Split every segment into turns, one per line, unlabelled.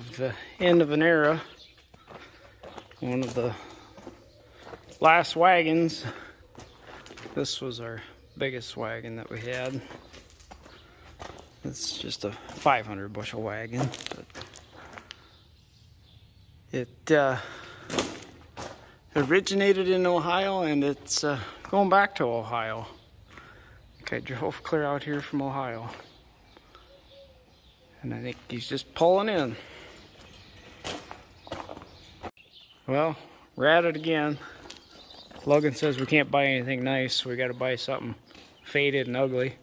of end of an era. One of the last wagons. This was our biggest wagon that we had. It's just a 500 bushel wagon, but it originated in Ohio, and it's going back to Ohio. I drove clear out here from Ohio, and I think he's just pulling in. Well, we're at it again. Logan says we can't buy anything nice, so we got to buy something faded and ugly.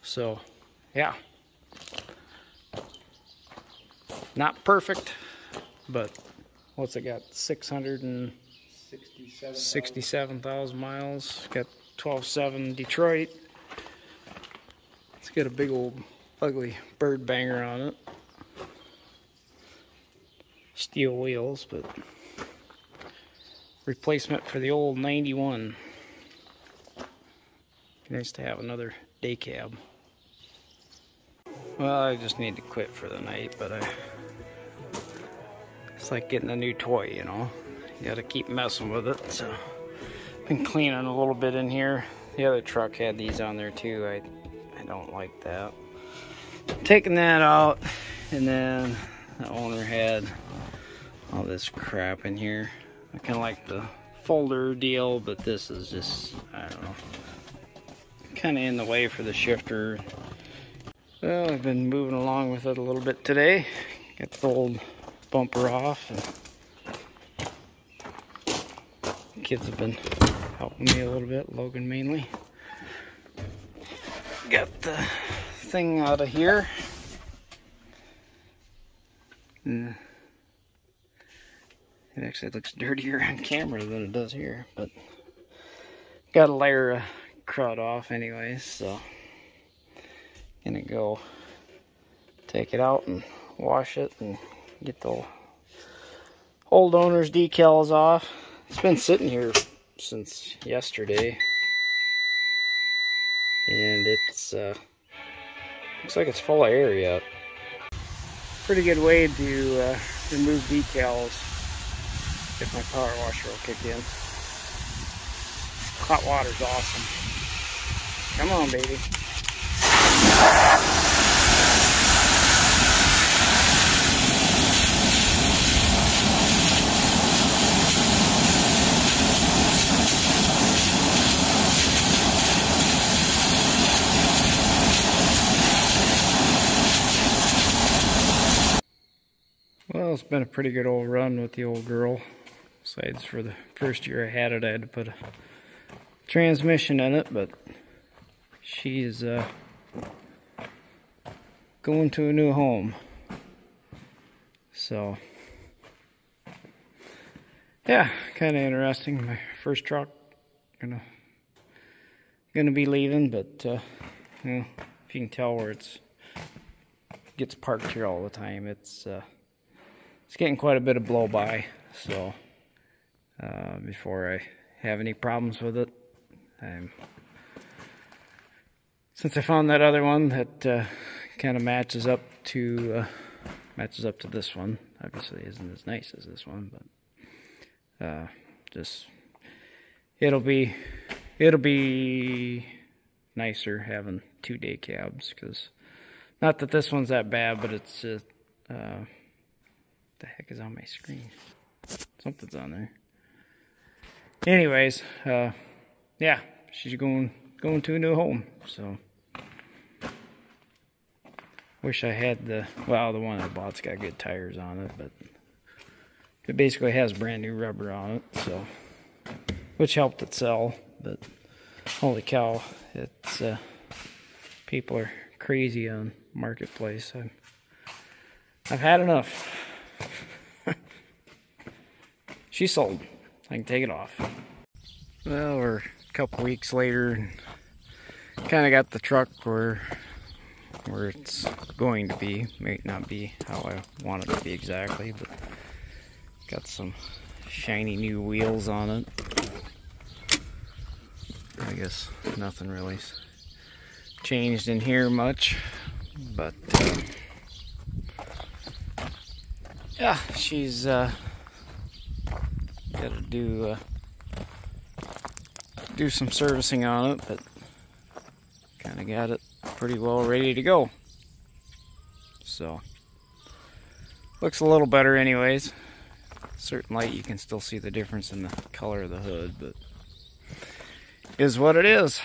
So, yeah. Not perfect, but what's it got? 667,000 miles. Got 12.7 Detroit. It's got a big old ugly bird banger on it. Steel wheels, but replacement for the old 91. Nice to have another day cab. Well, I just need to quit for the night, but it's like getting a new toy, you know. You gotta keep messing with it. So, been cleaning a little bit in here. The other truck had these on there too. I don't like that. Taking that out, and then the owner had all this crap in here. I kind of like the folder deal, but this is just, I don't know, kind of in the way for the shifter. Well, I've been moving along with it a little bit today. Got the old bumper off, and kids have been helping me a little bit, Logan mainly. Got the thing out of here. It actually looks dirtier on camera than it does here, but got a layer of crud off anyways, so gonna go take it out and wash it and get the old owner's decals off. It's been sitting here since yesterday, and it's looks like it's full of air yet. Pretty good way to remove decals if my power washer will kick in. Hot water's awesome. Come on, baby. Well, it's been a pretty good old run with the old girl. Besides, for the first year I had it, I had to put a transmission in it, but she's going to a new home. So, yeah, kind of interesting. My first truck, gonna be leaving, but you know, if you can tell where it gets parked here all the time, it's getting quite a bit of blow by. So before I have any problems with it, since I found that other one that kind of matches up to this one, obviously isn't as nice as this one, but just it'll be nicer having 2 day cabs, because not that this one's that bad, but it's just the heck is on my screen? Something's on there. Anyways, yeah, she's going to a new home. So wish I had the one I bought's got good tires on it, but it basically has brand new rubber on it, so which helped it sell. But holy cow, it's people are crazy on Marketplace. I've had enough. She sold. I can take it off. Well, we're a couple weeks later, and kind of got the truck where it's going to be. May not be how I want it to be exactly, but got some shiny new wheels on it. I guess nothing really changed in here much, But yeah, she's got to do some servicing on it, but kind of got it pretty well ready to go. So looks a little better anyways. Certain light you can still see the difference in the color of the hood, but is what it is.